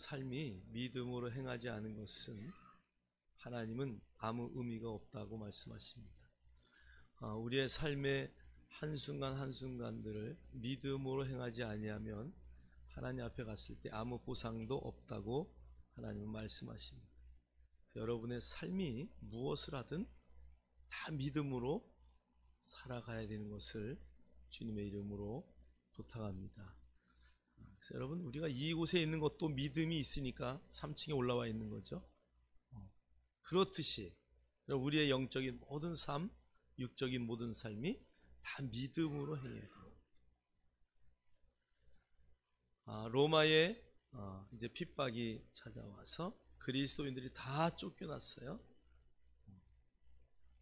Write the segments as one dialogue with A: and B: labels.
A: 삶이 믿음으로 행하지 않은 것은 하나님은 아무 의미가 없다고 말씀하십니다. 우리의 삶의 한순간 한순간들을 믿음으로 행하지 아니하면 하나님 앞에 갔을 때 아무 보상도 없다고 하나님은 말씀하십니다. 여러분의 삶이 무엇을 하든 다 믿음으로 살아가야 되는 것을 주님의 이름으로 부탁합니다. 그래서 여러분, 우리가 이곳에 있는 것도 믿음이 있으니까 3층에 올라와 있는 거죠. 그렇듯이 우리의 영적인 모든 삶, 육적인 모든 삶이 다 믿음으로 행해야 돼요. 로마에 이제 핍박이 찾아와서 그리스도인들이 다 쫓겨났어요.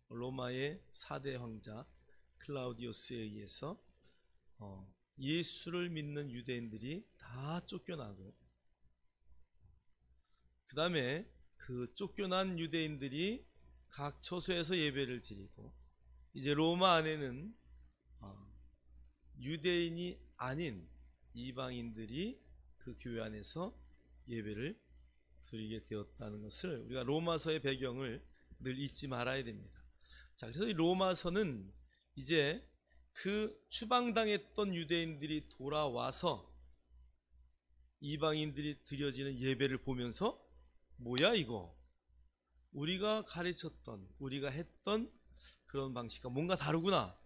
A: 로마의 4대 황자 클라우디우스에 의해서 예수를 믿는 유대인들이 다 쫓겨나고, 그 다음에 그 쫓겨난 유대인들이 각 처소에서 예배를 드리고, 이제 로마 안에는 유대인이 아닌 이방인들이 그 교회 안에서 예배를 드리게 되었다는 것을 우리가 로마서의 배경을 늘 잊지 말아야 됩니다. 자, 그래서 이 로마서는 이제 그 추방당했던 유대인들이 돌아와서 이방인들이 드려지는 예배를 보면서 뭐야 이거, 우리가 가르쳤던, 우리가 했던 그런 방식과 뭔가 다르구나,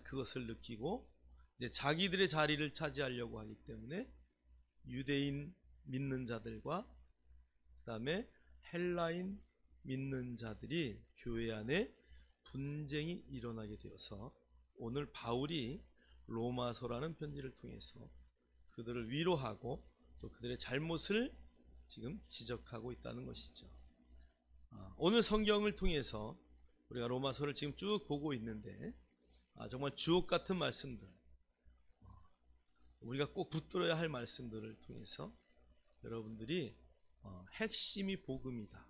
A: 그것을 느끼고 이제 자기들의 자리를 차지하려고 하기 때문에 유대인 믿는 자들과 그 다음에 헬라인 믿는 자들이 교회 안에 분쟁이 일어나게 되어서 오늘 바울이 로마서라는 편지를 통해서 그들을 위로하고 또 그들의 잘못을 지금 지적하고 있다는 것이죠. 오늘 성경을 통해서 우리가 로마서를 지금 쭉 보고 있는데 정말 주옥 같은 말씀들, 우리가 꼭 붙들어야 할 말씀들을 통해서 여러분들이 핵심이 복음이다,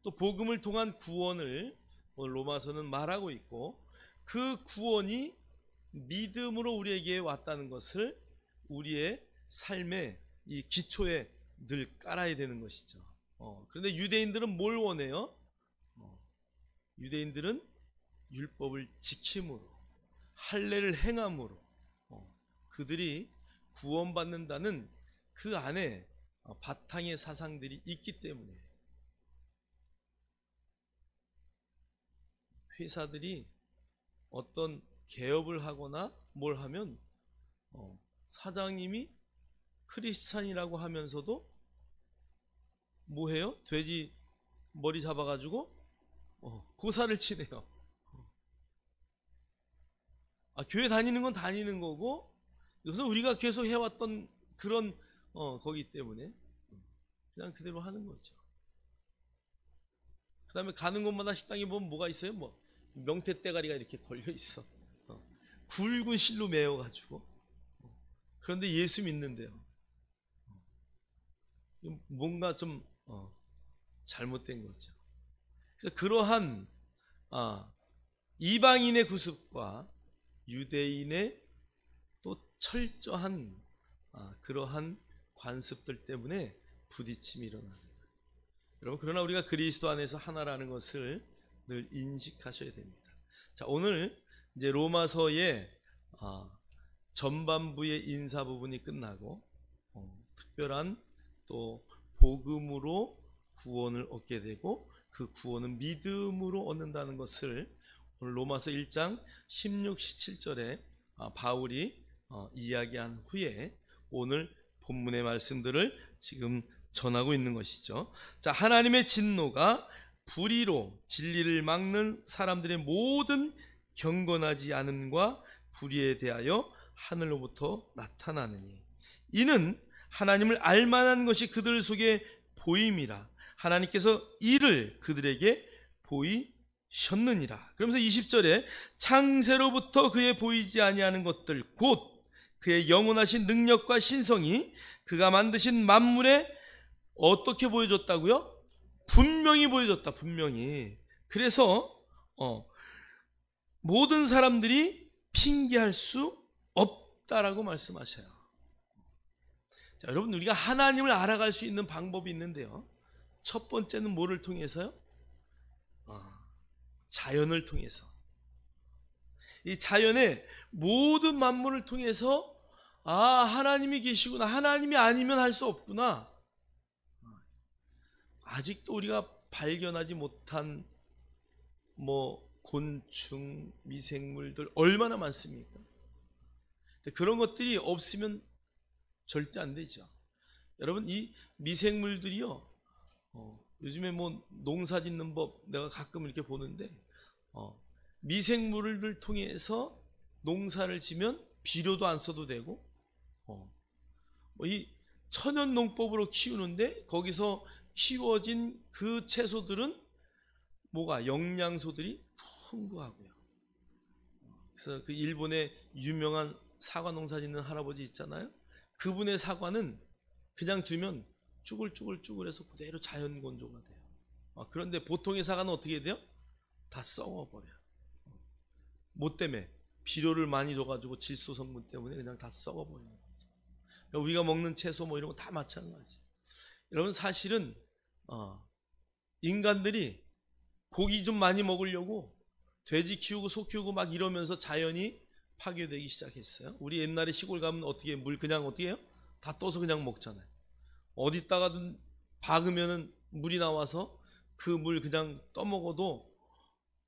A: 또 복음을 통한 구원을 오늘 로마서는 말하고 있고, 그 구원이 믿음으로 우리에게 왔다는 것을 우리의 삶의 이 기초에 늘 깔아야 되는 것이죠. 그런데 유대인들은 뭘 원해요? 유대인들은 율법을 지킴으로, 할례를 행함으로 그들이 구원받는다는 그 안에 바탕의 사상들이 있기 때문에 회사들이 어떤 개업을 하거나 뭘 하면 사장님이 크리스찬이라고 하면서도 뭐해요? 돼지 머리 잡아가지고 고사를 치네요. 교회 다니는 건 다니는 거고, 이것은 우리가 계속 해왔던 그런 거기 때문에 그냥 그대로 하는 거죠. 그 다음에 가는 곳마다 식당에 보면 뭐가 있어요? 뭐 명태 대가리가 이렇게 걸려 있어. 굵은 실로 메어가지고. 그런데 예수 믿는데요, 뭔가 좀 잘못된 거죠. 그래서 그러한 이방인의 구습과 유대인의 또 철저한 그러한 관습들 때문에 부딪힘이 일어납니다. 여러분, 그러나 우리가 그리스도 안에서 하나라는 것을 늘 인식하셔야 됩니다. 자, 오늘 이제 로마서의 전반부의 인사 부분이 끝나고 특별한 또 복음으로 구원을 얻게 되고, 그 구원은 믿음으로 얻는다는 것을 오늘 로마서 1장 16, 17절에 바울이 이야기한 후에 오늘 본문의 말씀들을 지금 전하고 있는 것이죠. 자, 하나님의 진노가 불의로 진리를 막는 사람들의 모든 경건하지 않음과 불의에 대하여 하늘로부터 나타나느니, 이는 하나님을 알만한 것이 그들 속에 보임이라 하나님께서 이를 그들에게 보이셨느니라. 그러면서 20절에 창세로부터 그의 보이지 아니하는 것들 곧 그의 영원하신 능력과 신성이 그가 만드신 만물에 어떻게 보여줬다고요? 분명히 보여줬다, 분명히. 그래서 모든 사람들이 핑계할 수 없다라고 말씀하셔요. 자, 여러분, 우리가 하나님을 알아갈 수 있는 방법이 있는데요. 첫 번째는 뭐를 통해서요? 자연을 통해서. 이 자연의 모든 만물을 통해서 하나님이 계시구나, 하나님이 아니면 할 수 없구나. 아직도 우리가 발견하지 못한 곤충, 미생물들 얼마나 많습니까? 그런 것들이 없으면 절대 안 되죠. 여러분, 이 미생물들이요, 요즘에 농사 짓는 법 내가 가끔 이렇게 보는데, 미생물을 통해서 농사를 지면 비료도 안 써도 되고, 이 천연 농법으로 키우는데 거기서 키워진 그 채소들은 영양소들이 풍부하고요. 그래서 그 일본의 유명한 사과 농사 짓는 할아버지 있잖아요. 그분의 사과는 그냥 두면 쭈글쭈글쭈글해서 그대로 자연 건조가 돼요. 그런데 보통의 사과는 어떻게 돼요? 다 썩어버려요. 뭐 때문에? 비료를 많이 줘가지고 질소 성분 때문에 그냥 다 썩어버리는 거죠. 우리가 먹는 채소 이런 거 다 마찬가지. 여러분, 사실은 인간들이 고기 좀 많이 먹으려고 돼지 키우고 소 키우고 막 이러면서 자연이 파괴되기 시작했어요. 우리 옛날에 시골 가면 어떻게 물 그냥 어떻게 해요? 다 떠서 그냥 먹잖아요. 어디다가든 박으면은 물이 나와서 그 물 그냥 떠먹어도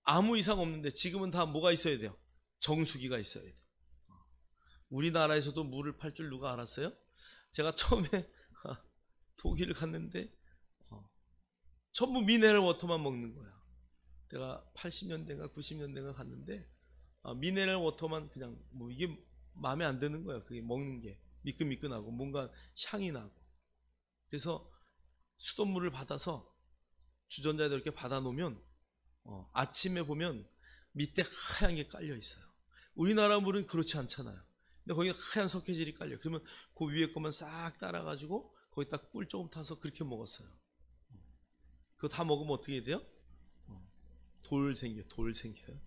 A: 아무 이상 없는데, 지금은 다 뭐가 있어야 돼요? 정수기가 있어야 돼요. 우리나라에서도 물을 팔 줄 누가 알았어요? 제가 처음에 독일을 갔는데 전부 미네랄 워터만 먹는 거야. 제가 80년대인가 90년대인가 갔는데 미네랄 워터만 그냥 이게 마음에 안 드는 거야. 그게 먹는 게 미끈미끈하고 뭔가 향이 나고. 그래서 수돗물을 받아서 주전자에다 이렇게 받아 놓으면 아침에 보면 밑에 하얀 게 깔려 있어요. 우리나라 물은 그렇지 않잖아요. 근데 거기 하얀 석회질이 깔려. 그러면 그 위에 것만 싹 따라가지고 거기다 꿀 조금 타서 그렇게 먹었어요. 그거 다 먹으면 어떻게 돼요? 돌 생겨요.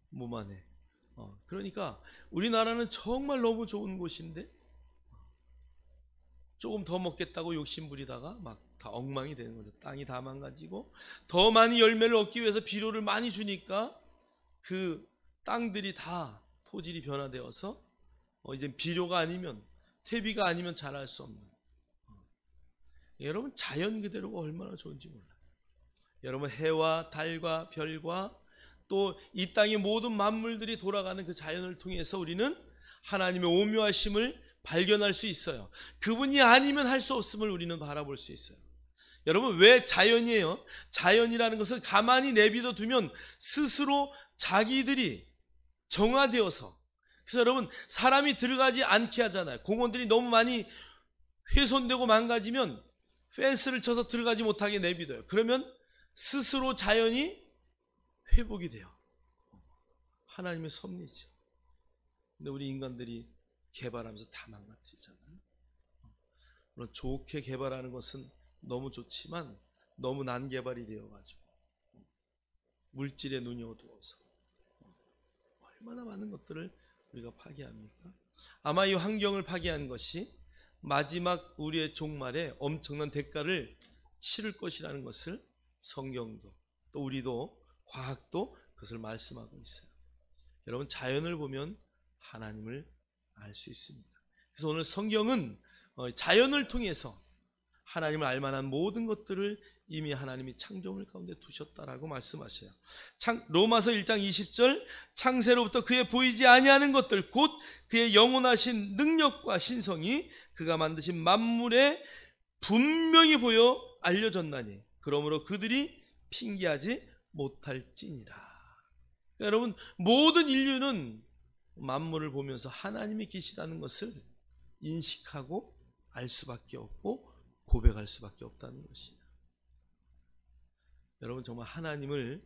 A: 몸 안에. 그러니까 우리나라는 정말 너무 좋은 곳인데 조금 더 먹겠다고 욕심 부리다가 막 다 엉망이 되는 거죠. 땅이 다 망가지고, 더 많이 열매를 얻기 위해서 비료를 많이 주니까 그 땅들이 다 토질이 변화되어서 이제 비료가 아니면, 퇴비가 아니면 자랄 수 없는. 여러분, 자연 그대로가 얼마나 좋은지 몰라요. 여러분, 해와 달과 별과 또 이 땅의 모든 만물들이 돌아가는 그 자연을 통해서 우리는 하나님의 오묘하심을 발견할 수 있어요. 그분이 아니면 할 수 없음을 우리는 바라볼 수 있어요. 여러분, 왜 자연이에요? 자연이라는 것을 가만히 내비둬 두면 스스로 자기들이 정화되어서, 그래서 여러분, 사람이 들어가지 않게 하잖아요. 공원들이 너무 많이 훼손되고 망가지면 펜스를 쳐서 들어가지 못하게 내비둬요. 그러면 스스로 자연이 회복이 돼요. 하나님의 섭리죠. 근데 우리 인간들이 개발하면서 다 망가뜨리잖아요. 물론 좋게 개발하는 것은 너무 좋지만 너무 난개발이 되어가지고 물질에 눈이 어두워서 얼마나 많은 것들을 우리가 파괴합니까? 아마 이 환경을 파괴한 것이 마지막 우리의 종말에 엄청난 대가를 치를 것이라는 것을 성경도 또 우리도 과학도 그것을 말씀하고 있어요. 여러분, 자연을 보면 하나님을 알 수 있습니다. 그래서 오늘 성경은 자연을 통해서 하나님을 알만한 모든 것들을 이미 하나님이 창조물 가운데 두셨다라고 말씀하셔요. 로마서 1장 20절, 창세로부터 그의 보이지 아니하는 것들 곧 그의 영원하신 능력과 신성이 그가 만드신 만물에 분명히 보여 알려졌나니 그러므로 그들이 핑계하지 못할지니라. 그러니까 여러분, 모든 인류는 만물을 보면서 하나님이 계시다는 것을 인식하고 알 수밖에 없고 고백할 수밖에 없다는 것이에요. 여러분, 정말 하나님을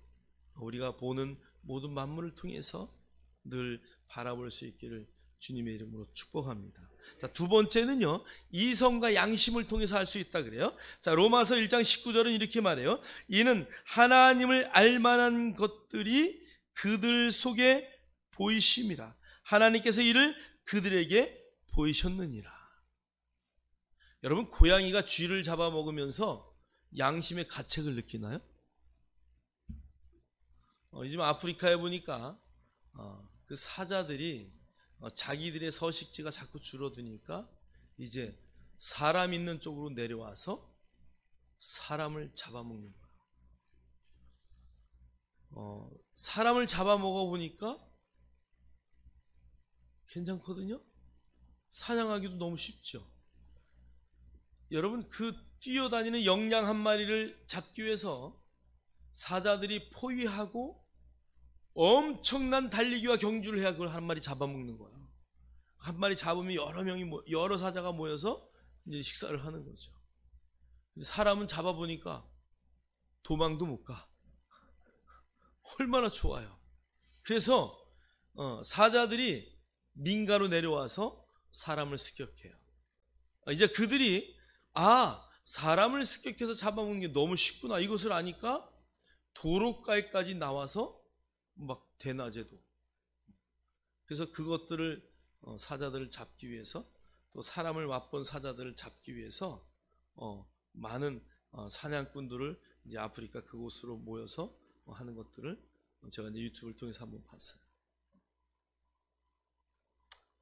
A: 우리가 보는 모든 만물을 통해서 늘 바라볼 수 있기를 주님의 이름으로 축복합니다. 자, 두 번째는요, 이성과 양심을 통해서 할 수 있다 그래요. 자, 로마서 1장 19절은 이렇게 말해요. 이는 하나님을 알만한 것들이 그들 속에 보이심이라. 하나님께서 이를 그들에게 보이셨느니라. 여러분, 고양이가 쥐를 잡아먹으면서 양심의 가책을 느끼나요? 요즘 아프리카에 보니까 그 사자들이 자기들의 서식지가 자꾸 줄어드니까 이제 사람 있는 쪽으로 내려와서 사람을 잡아먹는 거예요. 사람을 잡아먹어 보니까 괜찮거든요. 사냥하기도 너무 쉽죠. 여러분, 그 뛰어다니는 영양 한 마리를 잡기 위해서 사자들이 포위하고 엄청난 달리기와 경주를 해야 그걸 한 마리 잡아먹는 거예요. 한 마리 잡으면 여러 사자가 모여서 이제 식사를 하는 거죠. 사람은 잡아보니까 도망도 못 가. 얼마나 좋아요. 그래서 사자들이 민가로 내려와서 사람을 습격해요. 이제 그들이 사람을 습격해서 잡아먹는 게 너무 쉽구나, 이것을 아니까 도로가에까지 나와서 막 대낮에도, 그래서 그것들을 사자들을 잡기 위해서, 또 사람을 맛본 사자들을 잡기 위해서 많은 사냥꾼들을 이제 아프리카 그곳으로 모여서 하는 것들을 제가 이제 유튜브를 통해서 한번 봤어요.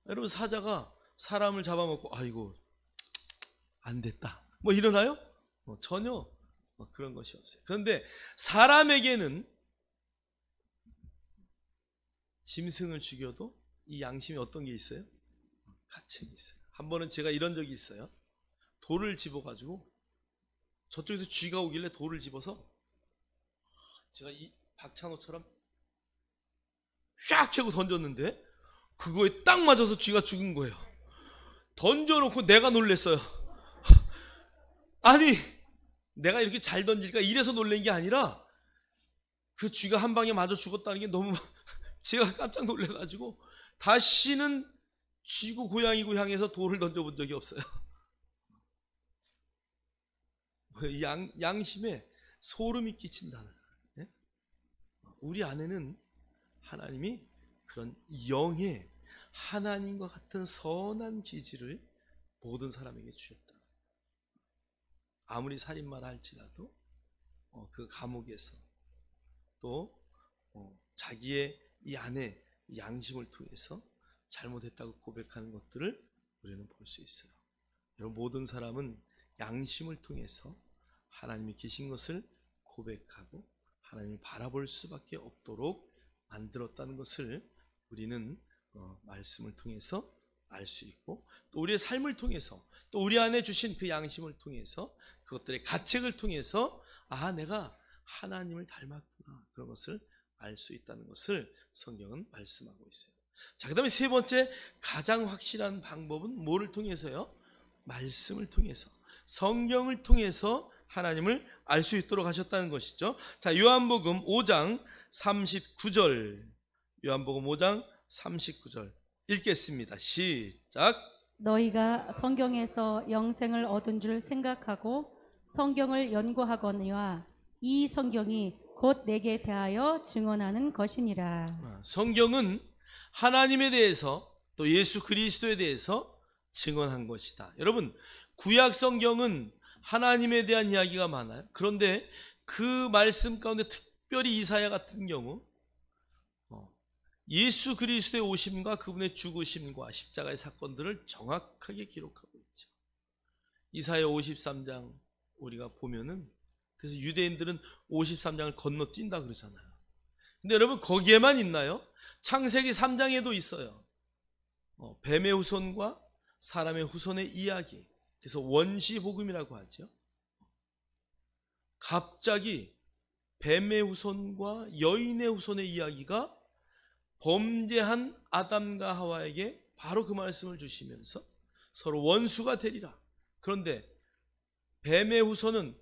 A: 여러분, 사자가 사람을 잡아먹고 아이고 안 됐다 뭐 이러나요? 전혀 그런 것이 없어요. 그런데 사람에게는 짐승을 죽여도 이 양심에 어떤 게 있어요? 가책이 있어요. 한 번은 제가 이런 적이 있어요. 돌을 집어가지고 저쪽에서 쥐가 오길래 돌을 집어서 제가 이 박찬호처럼 샥 하고 던졌는데 그거에 딱 맞아서 쥐가 죽은 거예요. 던져놓고 내가 놀랬어요. 아니, 내가 이렇게 잘 던질까 이래서 놀란 게 아니라 그 쥐가 한 방에 맞아 죽었다는 게 너무 제가 깜짝 놀래가지고 다시는 쥐고 고양이고 향해서 돌을 던져본 적이 없어요. 양심에 소름이 끼친다는, 예? 우리 안에는 하나님이 그런 영의 하나님과 같은 선한 기질을 모든 사람에게 주셨다. 아무리 살인마라 할지라도 그 감옥에서 또 자기의 이 안에 양심을 통해서 잘못했다고 고백하는 것들을 우리는 볼 수 있어요. 여러분, 모든 사람은 양심을 통해서 하나님이 계신 것을 고백하고 하나님을 바라볼 수밖에 없도록 만들었다는 것을 우리는 말씀을 통해서 알 수 있고, 또 우리의 삶을 통해서, 또 우리 안에 주신 그 양심을 통해서, 그것들의 가책을 통해서 내가 하나님을 닮았구나, 그런 것을 알 수 있다는 것을 성경은 말씀하고 있어요. 자, 그 다음에 세 번째, 가장 확실한 방법은 뭐를 통해서요? 말씀을 통해서, 성경을 통해서 하나님을 알 수 있도록 하셨다는 것이죠. 자, 요한복음 5장 39절, 요한복음 5장 39절 읽겠습니다. 시작.
B: 너희가 성경에서 영생을 얻은 줄 생각하고 성경을 연구하거니와 이 성경이 곧 내게 대하여 증언하는 것이니라.
A: 성경은 하나님에 대해서 또 예수 그리스도에 대해서 증언한 것이다. 여러분, 구약 성경은 하나님에 대한 이야기가 많아요. 그런데 그 말씀 가운데 특별히 이사야 같은 경우 예수 그리스도의 오심과 그분의 죽으심과 십자가의 사건들을 정확하게 기록하고 있죠. 이사야 53장 우리가 보면은, 그래서 유대인들은 53장을 건너뛴다 그러잖아요. 근데 여러분, 거기에만 있나요? 창세기 3장에도 있어요. 뱀의 후손과 사람의 후손의 이야기, 그래서 원시복음이라고 하죠. 갑자기 뱀의 후손과 여인의 후손의 이야기가 범죄한 아담과 하와에게 바로 그 말씀을 주시면서 서로 원수가 되리라. 그런데 뱀의 후손은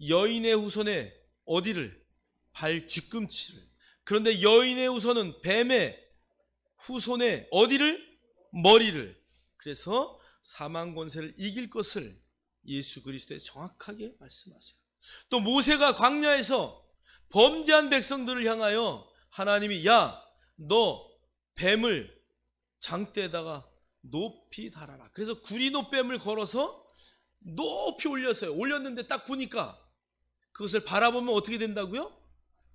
A: 여인의 후손의 어디를? 발 뒤꿈치를. 그런데 여인의 후손은 뱀의 후손의 어디를? 머리를. 그래서 사망 권세를 이길 것을 예수 그리스도에 정확하게 말씀하셔요. 또 모세가 광야에서 범죄한 백성들을 향하여 하나님이 야, 너 뱀을 장대에다가 높이 달아라. 그래서 구리노뱀을 걸어서 높이 올렸어요. 올렸는데 딱 보니까 그것을 바라보면 어떻게 된다고요?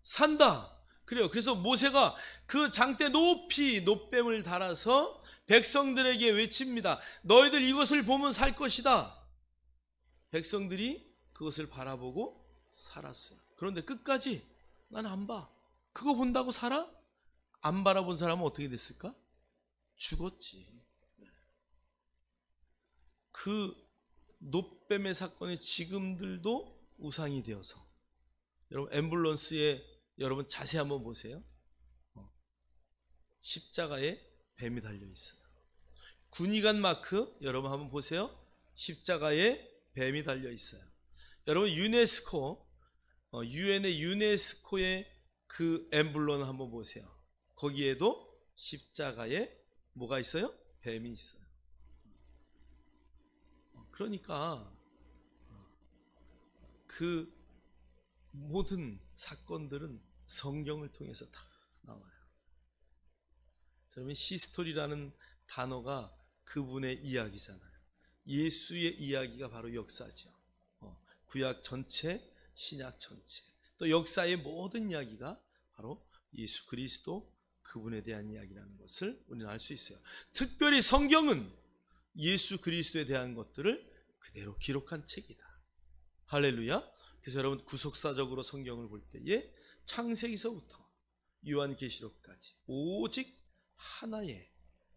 A: 산다. 그래요. 그래서 모세가 그 장대 높이 노뱀을 달아서 백성들에게 외칩니다. 너희들 이것을 보면 살 것이다. 백성들이 그것을 바라보고 살았어요. 그런데 끝까지 난 안 봐. 그거 본다고 살아? 안 바라본 사람은 어떻게 됐을까? 죽었지. 그 노뱀의 사건이 지금들도 우상이 되어서, 여러분 앰뷸런스에 여러분 자세히 한번 보세요. 십자가에 뱀이 달려 있어요. 군의관 마크 여러분 한번 보세요. 십자가에 뱀이 달려 있어요. 여러분 유네스코, 유엔의 유네스코의 그 엠블럼을 한번 보세요. 거기에도 십자가에 뭐가 있어요? 뱀이 있어요. 그러니까 그 모든 사건들은 성경을 통해서 다 나와요. 여러분 히스토리라는 단어가 그분의 이야기잖아요. 예수의 이야기가 바로 역사죠. 구약 전체, 신약 전체, 또 역사의 모든 이야기가 바로 예수 그리스도 그분에 대한 이야기라는 것을 우리는 알 수 있어요. 특별히 성경은 예수 그리스도에 대한 것들을 그대로 기록한 책이다. 할렐루야. 그래서 여러분 구속사적으로 성경을 볼 때에 창세기서부터 요한계시록까지 오직 하나의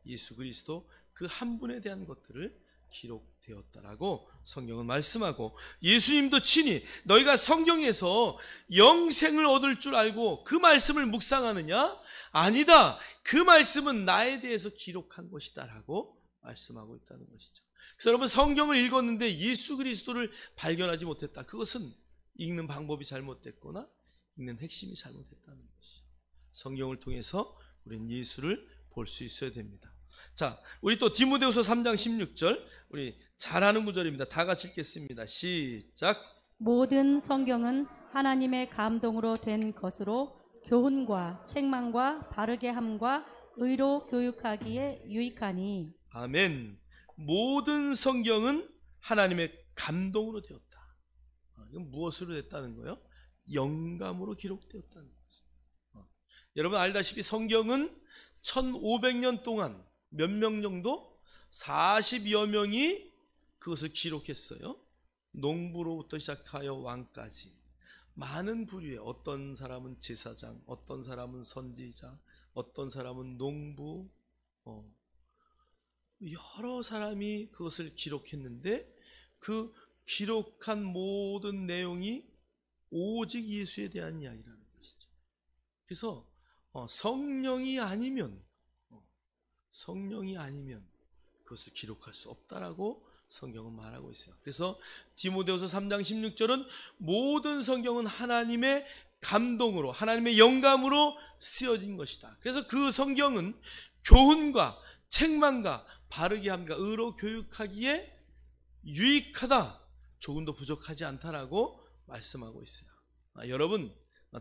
A: 예수 그리스도 그 한 분에 대한 것들을 기록되었다라고 성경은 말씀하고, 예수님도 친히 너희가 성경에서 영생을 얻을 줄 알고 그 말씀을 묵상하느냐? 아니다. 그 말씀은 나에 대해서 기록한 것이다 라고 말씀하고 있다는 것이죠. 그래서 여러분 성경을 읽었는데 예수 그리스도를 발견하지 못했다. 그것은 읽는 방법이 잘못됐거나 읽는 핵심이 잘못됐다는 것이. 성경을 통해서 우리는 예수를 볼 수 있어야 됩니다. 자, 우리 또 디모데후서 3장 16절 우리 잘 아는 구절입니다. 다 같이 읽겠습니다. 시작.
B: 모든 성경은 하나님의 감동으로 된 것으로 교훈과 책망과 바르게 함과 의로 교육하기에 유익하니.
A: 아멘. 모든 성경은 하나님의 감동으로 되었다. 이건 무엇으로 됐다는 거예요? 영감으로 기록되었다는 거죠. 여러분 알다시피 성경은 1500년 동안 몇 명 정도? 40여 명이 그것을 기록했어요. 농부로부터 시작하여 왕까지 많은 부류의, 어떤 사람은 제사장, 어떤 사람은 선지자, 어떤 사람은 농부, 여러 사람이 그것을 기록했는데 그 기록한 모든 내용이 오직 예수에 대한 이야기라는 것이죠. 그래서 성령이 아니면 그것을 기록할 수 없다라고 성경은 말하고 있어요. 그래서 디모데후서 3장 16절은 모든 성경은 하나님의 감동으로, 하나님의 영감으로 쓰여진 것이다. 그래서 그 성경은 교훈과 책망과 바르게 함과 의로 교육하기에 유익하다, 조금도 부족하지 않다라고 말씀하고 있어요. 여러분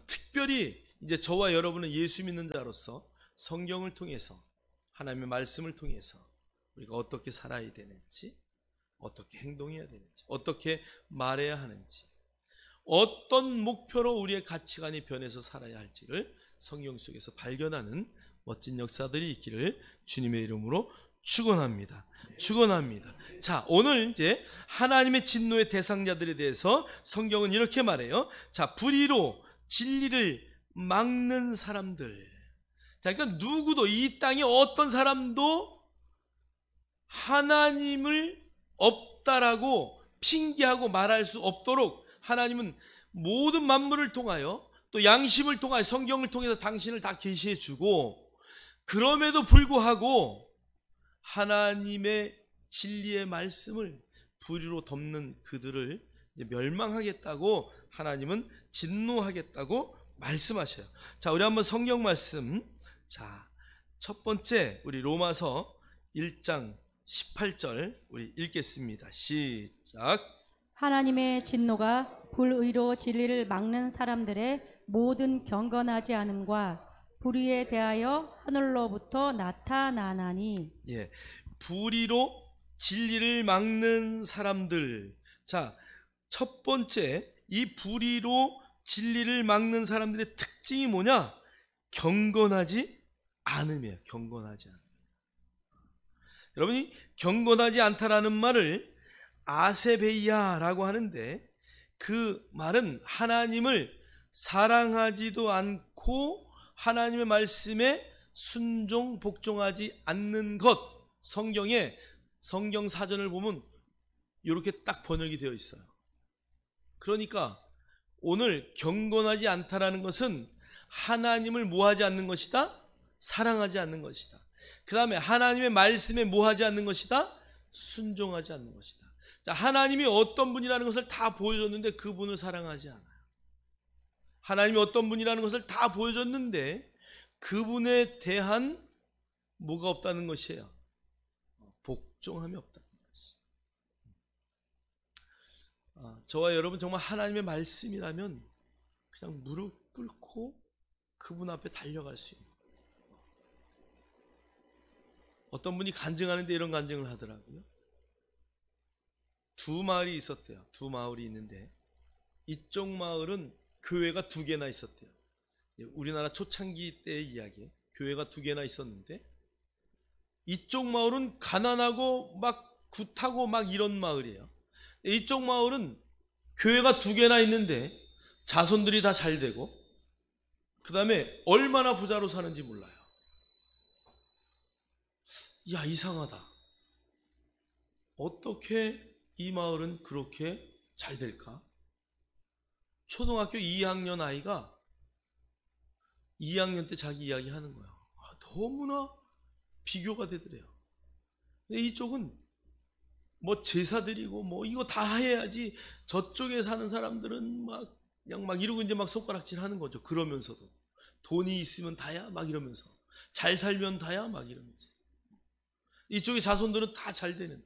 A: 특별히 이제 저와 여러분은 예수 믿는 자로서 성경을 통해서, 하나님의 말씀을 통해서 우리가 어떻게 살아야 되는지, 어떻게 행동해야 되는지, 어떻게 말해야 하는지, 어떤 목표로 우리의 가치관이 변해서 살아야 할지를 성경 속에서 발견하는 멋진 역사들이 있기를 주님의 이름으로 축원합니다. 축원합니다. 자, 오늘 이제 하나님의 진노의 대상자들에 대해서 성경은 이렇게 말해요. 자, 불의로 진리를 막는 사람들. 자, 그러니까 누구도, 이 땅에 어떤 사람도 하나님을 없다라고 핑계하고 말할 수 없도록 하나님은 모든 만물을 통하여, 또 양심을 통하여, 성경을 통해서 당신을 다 계시해 주고, 그럼에도 불구하고 하나님의 진리의 말씀을 불의로 덮는 그들을 멸망하겠다고 하나님은 진노하겠다고 말씀하셔요. 자, 우리 한번 성경 말씀, 자, 첫 번째 우리 로마서 1장 18절 우리 읽겠습니다. 시작.
B: 하나님의 진노가 불의로 진리를 막는 사람들의 모든 경건하지 않음과 불의에 대하여 하늘로부터 나타나나니.
A: 예, 불의로 진리를 막는 사람들. 자, 첫 번째, 이 불의로 진리를 막는 사람들의 특징이 뭐냐? 경건하지 않음이에요. 경건하지 않음. 여러분이 경건하지 않다라는 말을 아세베이아라고 하는데, 그 말은 하나님을 사랑하지도 않고 하나님의 말씀에 순종 복종하지 않는 것. 성경에 성경 사전을 보면 이렇게 딱 번역이 되어 있어요. 그러니까 오늘 경건하지 않다라는 것은 하나님을 뭐하지 않는 것이다? 사랑하지 않는 것이다. 그 다음에 하나님의 말씀에 뭐하지 않는 것이다? 순종하지 않는 것이다. 자, 하나님이 어떤 분이라는 것을 다 보여줬는데 그분을 사랑하지 않아요. 하나님이 어떤 분이라는 것을 다 보여줬는데 그분에 대한 뭐가 없다는 것이에요? 복종함이 없다는 것이. 저와 여러분 정말 하나님의 말씀이라면 그냥 무릎 꿇고 그분 앞에 달려갈 수 있는. 어떤 분이 간증하는데 이런 간증을 하더라고요. 두 마을이 있었대요. 두 마을이 있는데 이쪽 마을은 교회가 2개나 있었대요. 우리나라 초창기 때의 이야기에 교회가 2개나 있었는데 이쪽 마을은 가난하고 막 굿하고 막 이런 마을이에요. 이쪽 마을은 교회가 2개나 있는데 자손들이 다 잘 되고 그 다음에 얼마나 부자로 사는지 몰라요. 야, 이상하다. 어떻게 이 마을은 그렇게 잘 될까? 초등학교 2학년 아이가 2학년 때 자기 이야기 하는 거야. 너무나 비교가 되더래요. 근데 이쪽은 뭐 제사 드리고 뭐 이거 다 해야지 저쪽에 사는 사람들은 막 그냥 막 이러고 이제 막 손가락질 하는 거죠. 그러면서도 돈이 있으면 다야 막 이러면서 잘 살면 다야 막 이러면서 이쪽의 자손들은 다 잘 되는데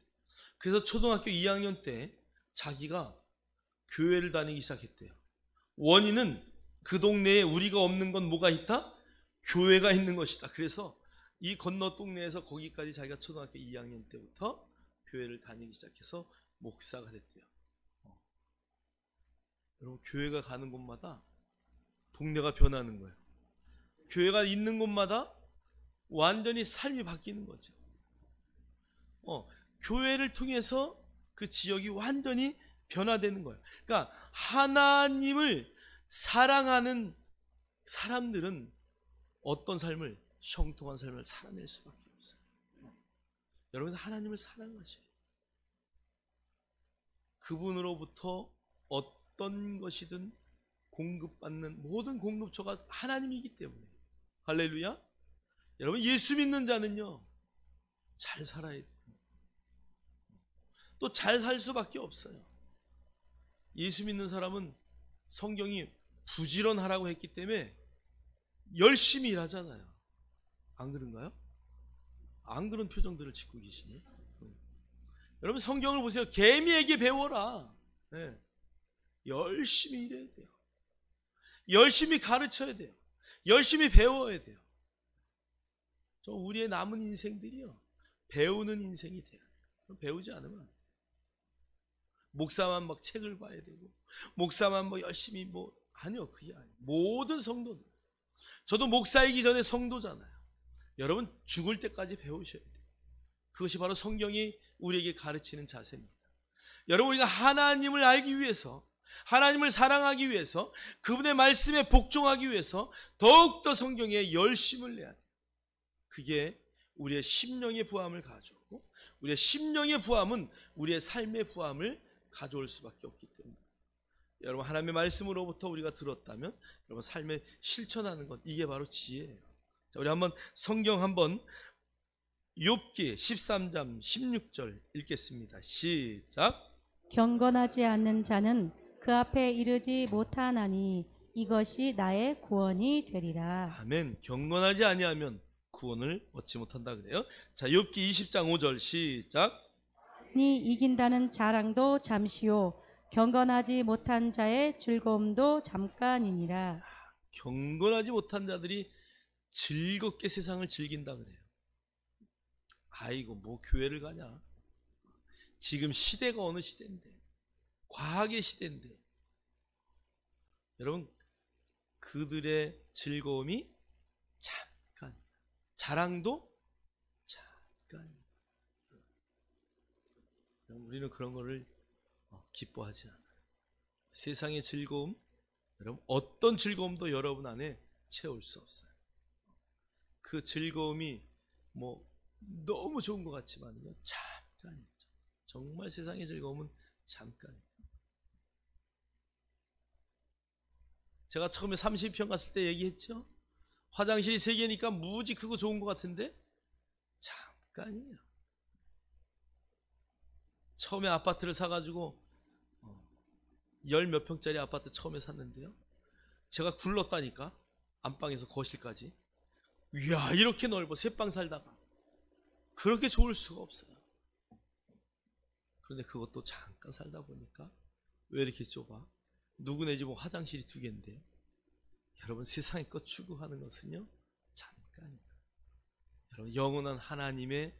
A: 그래서 초등학교 2학년 때 자기가 교회를 다니기 시작했대요. 원인은 그 동네에 우리가 없는 건 뭐가 있다? 교회가 있는 것이다. 그래서 이 건너 동네에서 거기까지 자기가 초등학교 2학년 때부터 교회를 다니기 시작해서 목사가 됐대요. 여러분, 교회가 가는 곳마다 동네가 변하는 거예요. 교회가 있는 곳마다 완전히 삶이 바뀌는 거죠. 교회를 통해서 그 지역이 완전히 변화되는 거예요. 그러니까 하나님을 사랑하는 사람들은 어떤 삶을, 형통한 삶을 살아낼 수밖에 없어요. 여러분, 하나님을 사랑하셔야 돼요. 그분으로부터 어떤 것이든 공급받는 모든 공급처가 하나님이기 때문에. 할렐루야. 여러분, 예수 믿는 자는요 잘 살아야 돼요. 또 잘 살 수밖에 없어요. 예수 믿는 사람은 성경이 부지런하라고 했기 때문에 열심히 일하잖아요. 안 그런가요? 안 그런 표정들을 짓고 계시네. 여러분, 성경을 보세요. 개미에게 배워라. 네. 열심히 일해야 돼요. 열심히 가르쳐야 돼요. 열심히 배워야 돼요. 우리의 남은 인생들이요 배우는 인생이 돼요. 배우지 않으면 안 돼요. 목사만 막 책을 봐야 되고 목사만 뭐 열심히 뭐 아니요, 그게 아니에요. 모든 성도들. 저도 목사이기 전에 성도잖아요. 여러분, 죽을 때까지 배우셔야 돼요. 그것이 바로 성경이 우리에게 가르치는 자세입니다. 여러분, 우리가 하나님을 알기 위해서, 하나님을 사랑하기 위해서, 그분의 말씀에 복종하기 위해서 더욱더 성경에 열심을 내야 돼요. 그게 우리의 심령의 부함을 가져오고, 우리의 심령의 부함은 우리의 삶의 부함을 가져올 수밖에 없기 때문에, 여러분, 하나님의 말씀으로부터 우리가 들었다면 여러분 삶에 실천하는 것, 이게 바로 지혜예요. 자, 우리 한번 성경 한번 욥기 13장 16절 읽겠습니다. 시작.
B: 경건하지 않는 자는 그 앞에 이르지 못하나니 이것이 나의 구원이 되리라.
A: 아멘. 경건하지 아니하면 구원을 얻지 못한다 그래요. 자, 욥기 20장 5절 시작.
B: 니 이긴다는 자랑도 잠시요 경건하지 못한 자의 즐거움도 잠깐이니라.
A: 경건하지 못한 자들이 즐겁게 세상을 즐긴다 그래요. 아이고 뭐 교회를 가냐. 지금 시대가 어느 시대인데, 과학의 시대인데. 여러분, 그들의 즐거움이 잠깐, 자랑도 잠깐. 우리는 그런 거를 기뻐하지 않아요. 세상의 즐거움, 여러분 어떤 즐거움도 여러분 안에 채울 수 없어요. 그 즐거움이 뭐 너무 좋은 것 같지만요, 잠깐이죠. 정말 세상의 즐거움은 잠깐. 제가 처음에 30평 갔을 때 얘기했죠. 화장실이 3개니까 무지 크고 좋은 것 같은데 잠깐이에요. 처음에 아파트를 사가지고 10몇 평짜리 아파트 처음에 샀는데요, 제가 굴렀다니까. 안방에서 거실까지. 이야, 이렇게 넓어. 3방 살다가 그렇게 좋을 수가 없어요. 그런데 그것도 잠깐 살다 보니까 왜 이렇게 좁아? 누구네 집은 화장실이 2개인데. 여러분, 세상의 것 추구하는 것은요 잠깐이에요. 여러분, 영원한 하나님의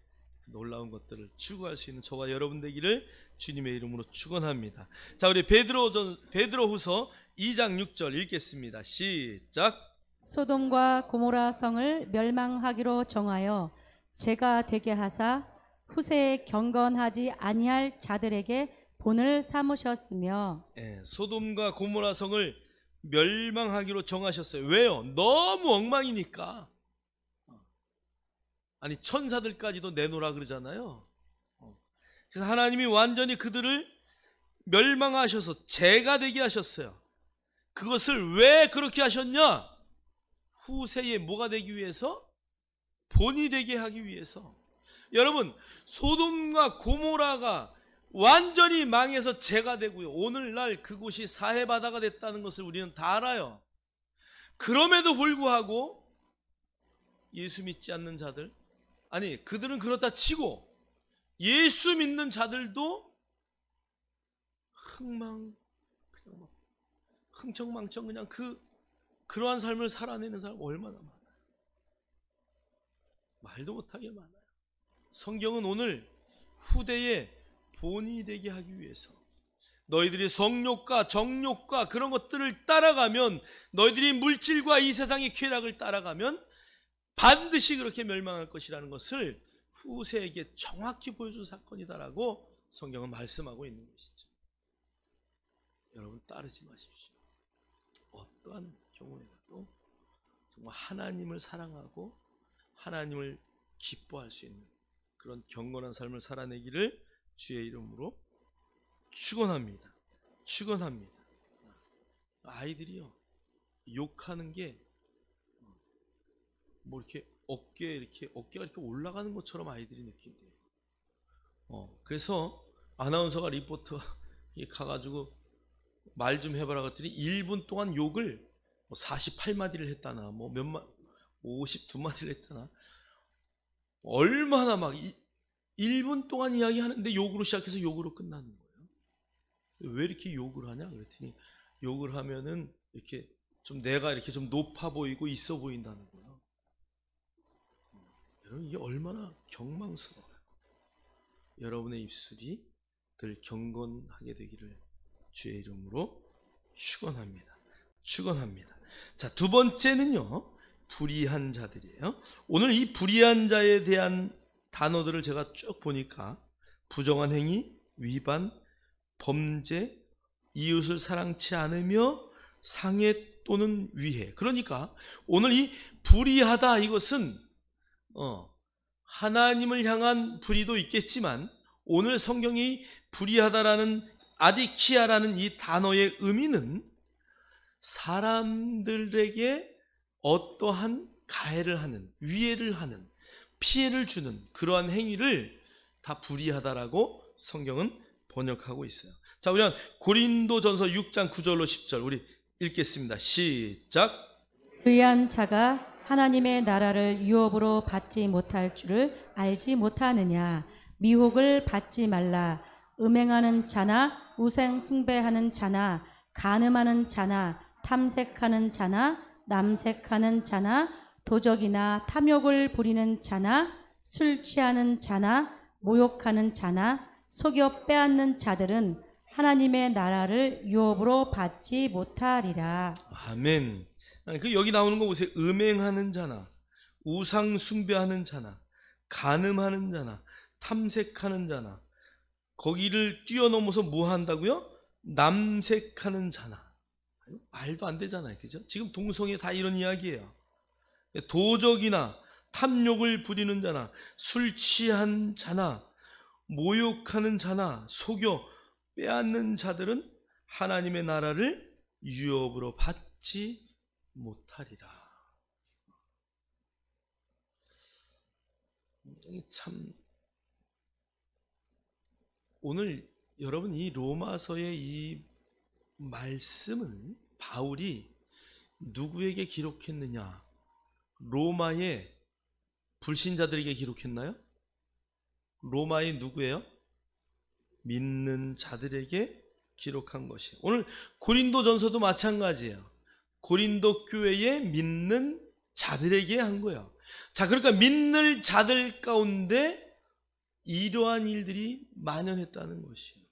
A: 놀라운 것들을 추구할 수 있는 저와 여러분 되기를 주님의 이름으로 축원합니다. 자, 우리 베드로후서 2장 6절 읽겠습니다. 시작.
B: 소돔과 고모라 성을 멸망하기로 정하여 죄가 되게 하사 후세에 경건하지 아니할 자들에게 본을 삼으셨으며.
A: 소돔과 고모라 성을 멸망하기로 정하셨어요. 왜요? 너무 엉망이니까. 아니, 천사들까지도 내놓으라 그러잖아요. 그래서 하나님이 완전히 그들을 멸망하셔서 죄가 되게 하셨어요. 그것을 왜 그렇게 하셨냐? 후세에 뭐가 되기 위해서? 본이 되게 하기 위해서. 여러분, 소돔과 고모라가 완전히 망해서 죄가 되고요, 오늘날 그곳이 사해바다가 됐다는 것을 우리는 다 알아요. 그럼에도 불구하고 예수 믿지 않는 자들, 아니 그들은 그렇다 치고 예수 믿는 자들도 그냥 막 흥청망청 그냥 그러한 삶을 살아내는 사람 얼마나 많아요. 말도 못하게 많아요. 성경은 오늘 후대에 본이 되게 하기 위해서, 너희들이 성욕과 정욕과 그런 것들을 따라가면, 너희들이 물질과 이 세상의 쾌락을 따라가면 반드시 그렇게 멸망할 것이라는 것을 후세에게 정확히 보여준 사건이다라고 성경은 말씀하고 있는 것이죠. 여러분, 따르지 마십시오. 어떠한 경우에도 정말 하나님을 사랑하고 하나님을 기뻐할 수 있는 그런 경건한 삶을 살아내기를 주의 이름으로 축원합니다. 축원합니다. 아이들이요, 욕하는 게 뭐 이렇게 어깨가 이렇게 올라가는 것처럼 아이들이 느낀대요. 그래서 아나운서가 리포터 가가지고 말 좀 해봐라 그랬더니 1분 동안 욕을 48마디를 했다나, 뭐 52마디를 했다나, 얼마나 막 1분 동안 이야기하는데 욕으로 시작해서 욕으로 끝나는 거예요. 왜 이렇게 욕을 하냐 그랬더니, 욕을 하면은 이렇게 좀 내가 이렇게 좀 높아 보이고 있어 보인다는 거예요. 여러분, 이게 얼마나 경망스러워요. 여러분의 입술이 늘 경건하게 되기를 주의 이름으로 축원합니다. 축원합니다. 자, 두 번째는요, 불의한 자들이에요. 오늘 이 불의한 자에 대한 단어들을 제가 쭉 보니까 부정한 행위, 위반, 범죄, 이웃을 사랑치 않으며 상해 또는 위해. 그러니까 오늘 이 불의하다, 이것은 하나님을 향한 불의도 있겠지만, 오늘 성경이 불의하다라는 아디키아라는 이 단어의 의미는 사람들에게 어떠한 가해를 하는, 위해를 하는, 피해를 주는 그러한 행위를 다 불의하다라고 성경은 번역하고 있어요. 자, 우리 고린도전서 6장 9절로 10절 우리 읽겠습니다. 시작.
B: 불의한 자가 하나님의 나라를 유업으로 받지 못할 줄을 알지 못하느냐. 미혹을 받지 말라. 음행하는 자나 우상 숭배하는 자나 간음하는 자나 탐색하는 자나 남색하는 자나 도적이나 탐욕을 부리는 자나 술 취하는 자나 모욕하는 자나 속여 빼앗는 자들은 하나님의 나라를 유업으로 받지 못하리라.
A: 아멘. 그 여기 나오는 거 보세요. 음행하는 자나 우상 숭배하는 자나 간음하는 자나 탐색하는 자나, 거기를 뛰어넘어서 뭐 한다고요? 남색하는 자나. 말도 안 되잖아요. 그죠? 지금 동성애 다 이런 이야기예요. 도적이나 탐욕을 부리는 자나 술 취한 자나 모욕하는 자나 속여 빼앗는 자들은 하나님의 나라를 유업으로 받지 못하리라. 참, 오늘 여러분 이 로마서의 이 말씀은 바울이 누구에게 기록했느냐? 로마의 불신자들에게 기록했나요? 로마의 누구예요? 믿는 자들에게 기록한 것이에요. 오늘 고린도전서도 마찬가지예요. 고린도 교회에 믿는 자들에게 한 거예요. 자, 그러니까 믿는 자들 가운데 이러한 일들이 만연했다는 것이에요.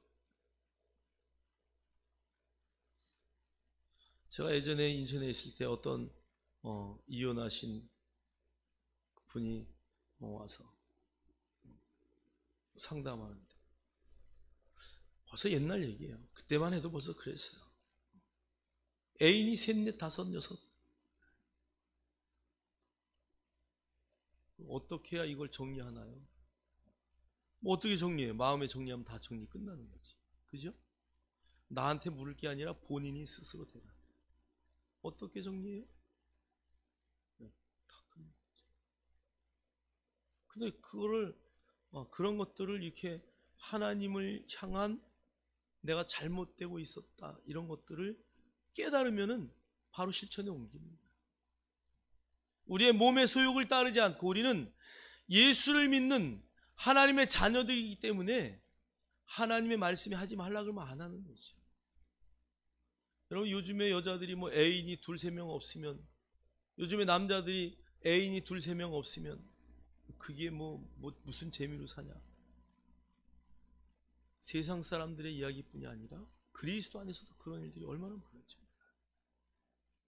A: 제가 예전에 인천에 있을 때 어떤 이혼하신 분이 와서 상담하는데, 벌써 옛날 얘기예요. 그때만 해도 벌써 그랬어요. 애인이 셋, 넷, 다섯, 여섯. 어떻게 해야 이걸 정리하나요? 뭐 어떻게 정리해요? 마음에 정리하면 다 정리 끝나는 거지. 그죠? 나한테 물을 게 아니라 본인이 스스로 대라. 어떻게 정리해요? 네, 다 끝나는 거지. 근데 그거를 그런 것들을 이렇게 하나님을 향한 내가 잘못되고 있었다 이런 것들을 깨달으면은 바로 실천에 옮깁니다. 우리의 몸의 소욕을 따르지 않고 우리는 예수를 믿는 하나님의 자녀들이기 때문에 하나님의 말씀이 하지 말라 그러면 안 하는 거죠. 여러분, 요즘에 여자들이 뭐 애인이 둘, 세 명 없으면, 요즘에 남자들이 애인이 둘, 세 명 없으면 그게 무슨 재미로 사냐? 세상 사람들의 이야기뿐이 아니라 그리스도 안에서도 그런 일들이 얼마나 많았죠.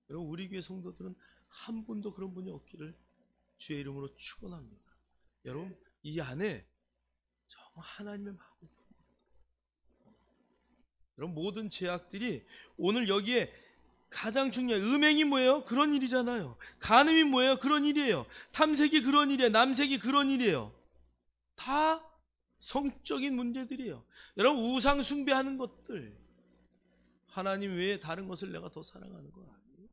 A: 여러분, 우리 교회 성도들은 한 분도 그런 분이 없기를 주의 이름으로 축원합니다. 여러분, 이 안에 정말 하나님의 마음을 품어요. 여러분, 모든 죄악들이 오늘 여기에 가장 중요한 음행이 뭐예요? 그런 일이잖아요. 간음이 뭐예요? 그런 일이에요. 탐색이 그런 일이에요. 남색이 그런 일이에요. 다 성적인 문제들이에요. 여러분, 우상 숭배하는 것들, 하나님 외에 다른 것을 내가 더 사랑하는 거 아니에요?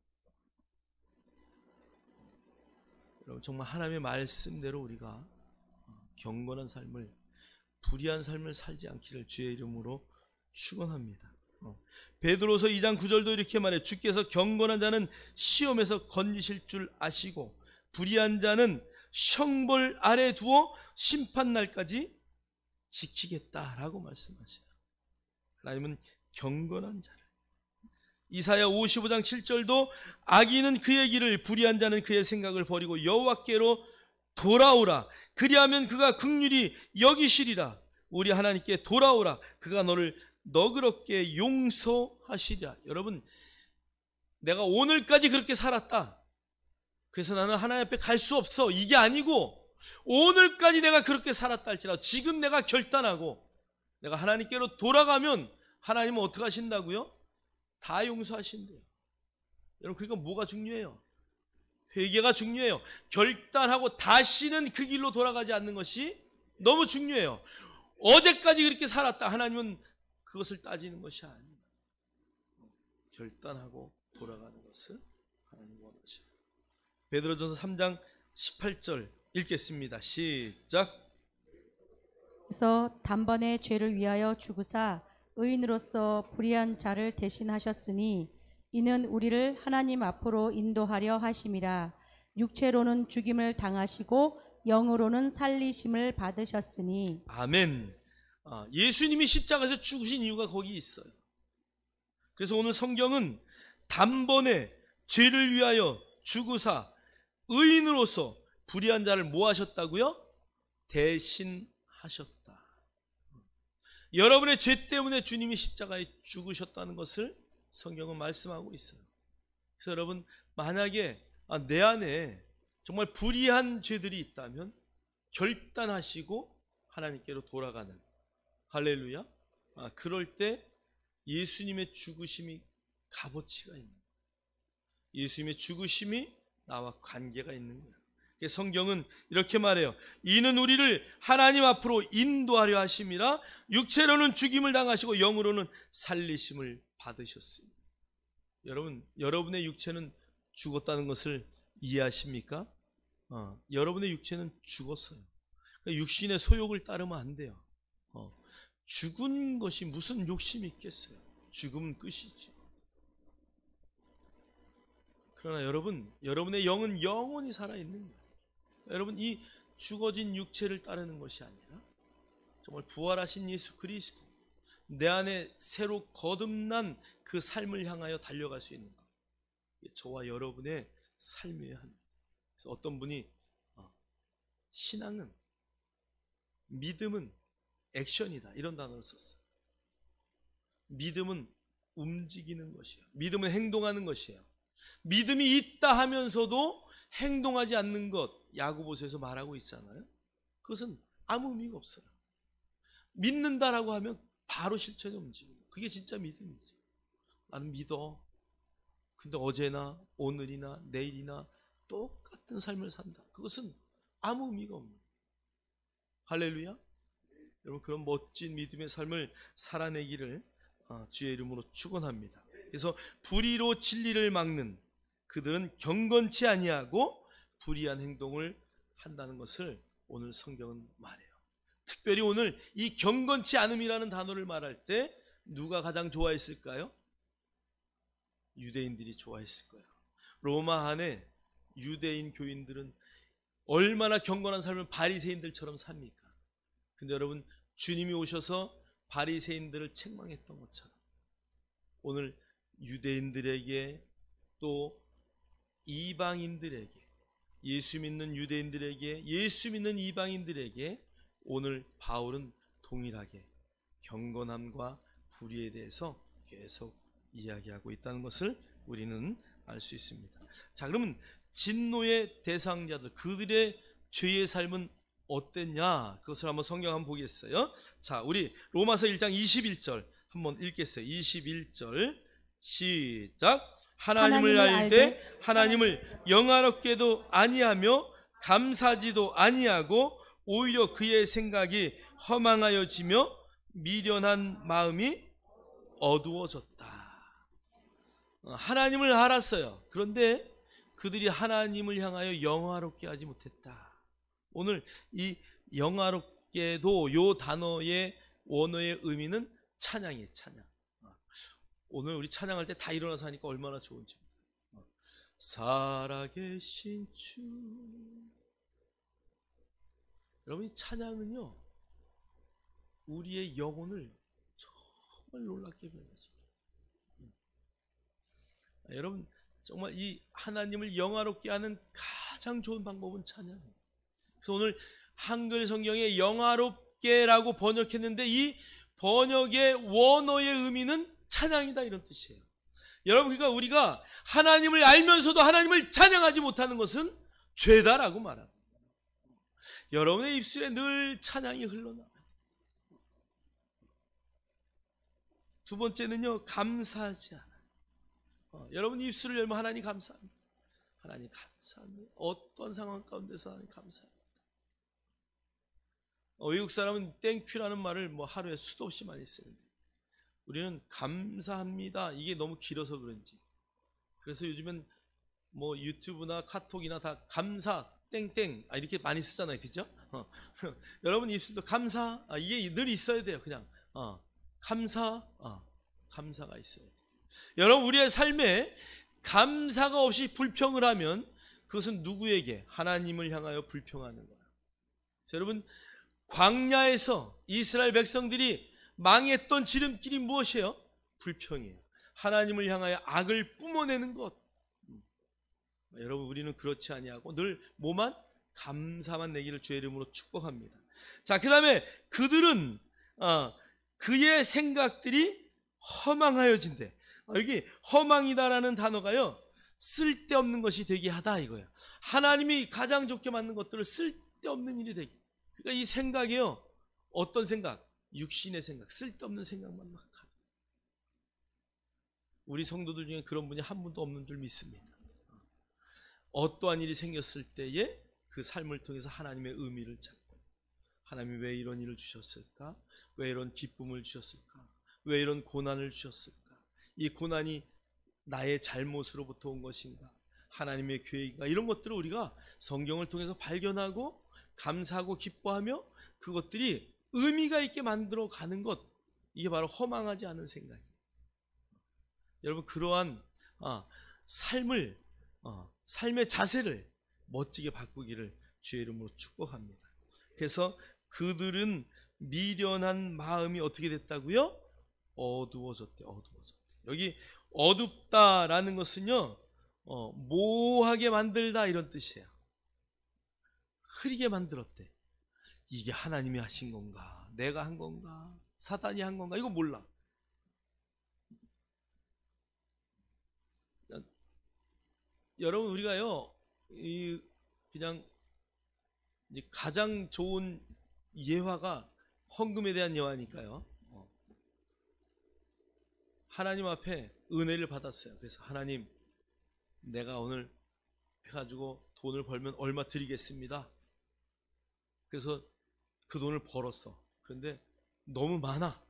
A: 여러분, 정말 하나님의 말씀대로 우리가 경건한 삶을, 불의한 삶을 살지 않기를 주의 이름으로 축원합니다. 베드로서 2장 9절도 이렇게 말해, 주께서 경건한 자는 시험에서 건지실 줄 아시고 불의한 자는 형벌 아래 두어 심판날까지 지키겠다라고 말씀하셔요. 하나님은 경건한 자를. 이사야 55장 7절도 악인은 그의 길을, 불의한 자는 그의 생각을 버리고 여호와께로 돌아오라. 그리하면 그가 긍휼히 여기시리라. 우리 하나님께 돌아오라. 그가 너를 너그럽게 용서하시리라. 여러분, 내가 오늘까지 그렇게 살았다, 그래서 나는 하나님 앞에 갈 수 없어, 이게 아니고, 오늘까지 내가 그렇게 살았다 할지라도 지금 내가 결단하고 내가 하나님께로 돌아가면 하나님은 어떻게 하신다고요? 다 용서하신대요. 여러분, 그러니까 뭐가 중요해요? 회개가 중요해요. 결단하고 다시는 그 길로 돌아가지 않는 것이 너무 중요해요. 어제까지 그렇게 살았다, 하나님은 그것을 따지는 것이 아니에요. 결단하고 돌아가는 것을 하나님 원하셔요. 베드로전서 3장 18절 읽겠습니다. 시작.
B: 그래서 단번에 죄를 위하여 죽으사 의인으로서 불의한 자를 대신하셨으니 이는 우리를 하나님 앞으로 인도하려 하심이라. 육체로는 죽임을 당하시고 영으로는 살리심을 받으셨으니. 아멘.
A: 예수님이 십자가에서 죽으신 이유가 거기 있어요. 그래서 오늘 성경은 단번에 죄를 위하여 죽으사 의인으로서 불의한 자를 뭐 하셨다고요? 대신하셨다. 여러분의 죄 때문에 주님이 십자가에 죽으셨다는 것을 성경은 말씀하고 있어요. 그래서 여러분, 만약에 내 안에 정말 불의한 죄들이 있다면 결단하시고 하나님께로 돌아가는, 할렐루야, 그럴 때 예수님의 죽으심이 값어치가 있는 거예요. 예수님의 죽으심이 나와 관계가 있는 거예요. 성경은 이렇게 말해요. 이는 우리를 하나님 앞으로 인도하려 하심이라. 육체로는 죽임을 당하시고 영으로는 살리심을 받으셨습니다. 여러분, 여러분의 육체는 죽었다는 것을 이해하십니까? 여러분의 육체는 죽었어요. 그러니까 육신의 소욕을 따르면 안 돼요. 죽은 것이 무슨 욕심이 있겠어요? 죽으면 끝이죠. 그러나 여러분, 여러분의 영은 영원히 살아있는 거예요. 여러분, 이 죽어진 육체를 따르는 것이 아니라 정말 부활하신 예수 그리스도, 내 안에 새로 거듭난 그 삶을 향하여 달려갈 수 있는 것, 저와 여러분의 삶이어야 합니다. 그래서 어떤 분이 신앙은, 믿음은 액션이다, 이런 단어를 썼어요. 믿음은 움직이는 것이에요. 믿음은 행동하는 것이에요. 믿음이 있다 하면서도 행동하지 않는 것, 야고보서에서 말하고 있잖아요. 그것은 아무 의미가 없어요. 믿는다라고 하면 바로 실천에 움직여요. 그게 진짜 믿음이죠. 나는 믿어. 근데 어제나 오늘이나 내일이나 똑같은 삶을 산다. 그것은 아무 의미가 없는 거예요. 할렐루야. 여러분, 그런 멋진 믿음의 삶을 살아내기를 주의 이름으로 축원합니다. 그래서 불의로 진리를 막는 그들은 경건치 아니하고 불의한 행동을 한다는 것을 오늘 성경은 말해요. 특별히 오늘 이 경건치 않음이라는 단어를 말할 때 누가 가장 좋아했을까요? 유대인들이 좋아했을 거예요. 로마 안에 유대인 교인들은 얼마나 경건한 삶을 바리새인들처럼 삽니까? 근데 여러분, 주님이 오셔서 바리새인들을 책망했던 것처럼 오늘 유대인들에게, 또 이방인들에게, 예수 믿는 유대인들에게, 예수 믿는 이방인들에게 오늘 바울은 동일하게 경건함과 불의에 대해서 계속 이야기하고 있다는 것을 우리는 알 수 있습니다. 자, 그러면 진노의 대상자들, 그들의 죄의 삶은 어땠냐? 그것을 한번 성경 한번 보겠어요. 자, 우리 로마서 1장 21절 한번 읽겠어요. 21절 시작. 하나님을 알되 하나님을 영화롭게도 아니하며 감사지도 아니하고 오히려 그의 생각이 허망하여지며 미련한 마음이 어두워졌다. 하나님을 알았어요. 그런데 그들이 하나님을 향하여 영화롭게 하지 못했다. 오늘 이 영화롭게도 요 단어의 원어의 의미는 찬양이에요. 찬양. 오늘 우리 찬양할 때 다 일어나서 하니까 얼마나 좋은지. 살아계신 주. 여러분, 이 찬양은요, 우리의 영혼을 정말 놀랍게 변화시켜요. 여러분, 정말 이 하나님을 영화롭게 하는 가장 좋은 방법은 찬양이에요. 그래서 오늘 한글 성경에 영화롭게라고 번역했는데 이 번역의 원어의 의미는 찬양이다, 이런 뜻이에요. 여러분, 그러니까 우리가 하나님을 알면서도 하나님을 찬양하지 못하는 것은 죄다라고 말합니다. 여러분의 입술에 늘 찬양이 흘러나와요. 두 번째는요, 감사하지 않아요. 여러분 입술을 열면 하나님 감사합니다. 하나님 감사합니다. 어떤 상황 가운데서 하나님 감사합니다. 외국 사람은 땡큐라는 말을 뭐 하루에 수도 없이 많이 쓰는데 우리는 감사합니다, 이게 너무 길어서 그런지, 그래서 요즘엔 뭐 유튜브나 카톡이나 다 감사 땡땡 이렇게 많이 쓰잖아요. 그죠? 여러분 입술도 감사, 이게 늘 있어야 돼요. 그냥 감사, 감사가 있어야 돼요. 여러분, 우리의 삶에 감사가 없이 불평을 하면 그것은 누구에게? 하나님을 향하여 불평하는 거예요. 여러분, 광야에서 이스라엘 백성들이 망했던 지름길이 무엇이에요? 불평이에요. 하나님을 향하여 악을 뿜어내는 것. 여러분, 우리는 그렇지 아니하고 늘 뭐만? 감사만 내기를 주의 이름으로 축복합니다. 자, 그 다음에 그들은 그의 생각들이 허망하여진대. 여기 허망이다라는 단어가요, 쓸데없는 것이 되게 하다 이거예요. 하나님이 가장 좋게 만든 것들을 쓸데없는 일이 되게. 그러니까 이 생각이요, 어떤 생각? 육신의 생각, 쓸데없는 생각만 막 하다. 우리 성도들 중에 그런 분이 한 분도 없는 줄 믿습니다. 어떠한 일이 생겼을 때에 그 삶을 통해서 하나님의 의미를 찾고, 하나님이 왜 이런 일을 주셨을까? 왜 이런 기쁨을 주셨을까? 왜 이런 고난을 주셨을까? 이 고난이 나의 잘못으로부터 온 것인가? 하나님의 계획인가? 이런 것들을 우리가 성경을 통해서 발견하고 감사하고 기뻐하며 그것들이 의미가 있게 만들어 가는 것, 이게 바로 허망하지 않은 생각이에요. 여러분, 그러한 삶의 자세를 멋지게 바꾸기를 주의 이름으로 축복합니다. 그래서 그들은 미련한 마음이 어떻게 됐다고요? 어두워졌대. 여기 어둡다라는 것은요, 모호하게 만들다 이런 뜻이에요. 흐리게 만들었대. 이게 하나님이 하신 건가? 내가 한 건가? 사단이 한 건가? 이거 몰라. 여러분, 우리가요, 그냥 이제 가장 좋은 예화가 헌금에 대한 예화니까요. 하나님 앞에 은혜를 받았어요. 그래서 하나님, 내가 오늘 해가지고 돈을 벌면 얼마 드리겠습니다. 그래서 그 돈을 벌었어. 그런데 너무 많아.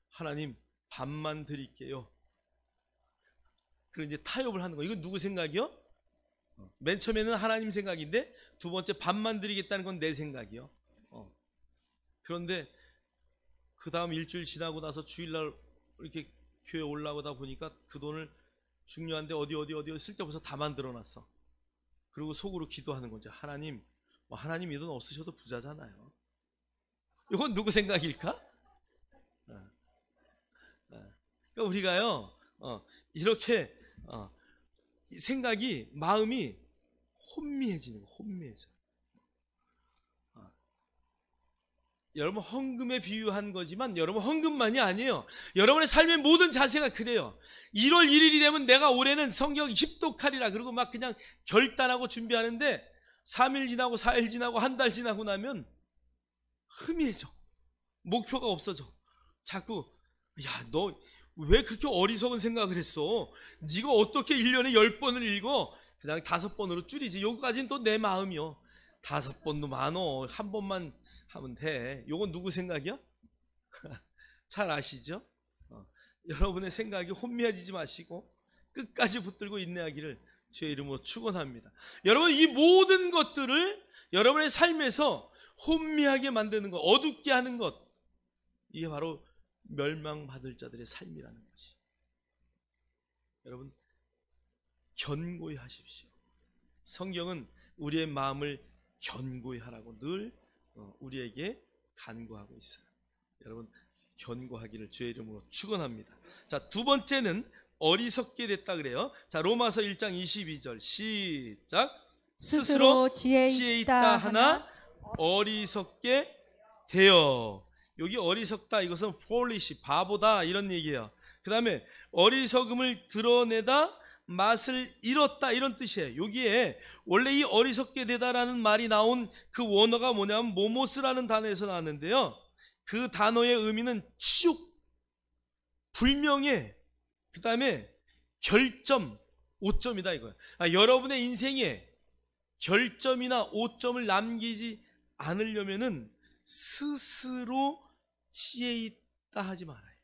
A: 하나님, 반만 드릴게요. 그리고 이제 타협을 하는 거. 이건 누구 생각이요? 맨 처음에는 하나님 생각인데, 두 번째 반만 드리겠다는 건 내 생각이요. 그런데 그 다음 일주일 지나고 나서 주일날 이렇게 교회 올라오다 보니까 그 돈을 중요한데 어디 쓸데없어서 다 만들어놨어. 그리고 속으로 기도하는 거죠. 하나님, 하나님 이 돈 없으셔도 부자잖아요. 이건 누구 생각일까? 그러니까 우리가요, 이렇게 생각이, 마음이 혼미해지는 거, 혼미해져. 여러분, 헌금에 비유한 거지만 여러분, 헌금만이 아니에요. 여러분의 삶의 모든 자세가 그래요. 1월 1일이 되면 내가 올해는 성경 입독하리라 그러고 막 그냥 결단하고 준비하는데 3일 지나고 4일 지나고 한 달 지나고 나면 흐미해져. 목표가 없어져. 자꾸, 야, 너 왜 그렇게 어리석은 생각을 했어? 네가 어떻게 1년에 10번을 읽어? 그냥 5번으로 줄이지. 여기까지는 또 내 마음이요. 5번도 많어. 한 번만 하면 돼. 요건 누구 생각이야? 잘 아시죠? 여러분의 생각이 혼미해지지 마시고 끝까지 붙들고 인내하기를 주의 이름으로 축원합니다. 여러분, 이 모든 것들을 여러분의 삶에서 혼미하게 만드는 것, 어둡게 하는 것, 이게 바로 멸망받을 자들의 삶이라는 것이. 여러분, 견고히 하십시오. 성경은 우리의 마음을 견고히 하라고 늘 우리에게 간구하고 있어요. 여러분, 견고하기를 주의 이름으로 축원합니다. 자, 두 번째는 어리석게 됐다 그래요. 자, 로마서 1장 22절 시작. 스스로 지혜 있다 하나 어리석게 되어. 여기 어리석다, 이것은 foolish, 바보다 이런 얘기예요. 그 다음에 어리석음을 드러내다, 맛을 잃었다 이런 뜻이에요. 여기에 원래 이 어리석게 되다라는 말이 나온 그 원어가 뭐냐면 모모스라는 단어에서 나왔는데요, 그 단어의 의미는 치욕, 불명예, 그 다음에 결점, 오점이다 이거예요. 여러분의 인생에 결점이나 오점을 남기지 않으려면은 스스로 지혜 있다 하지 말아요.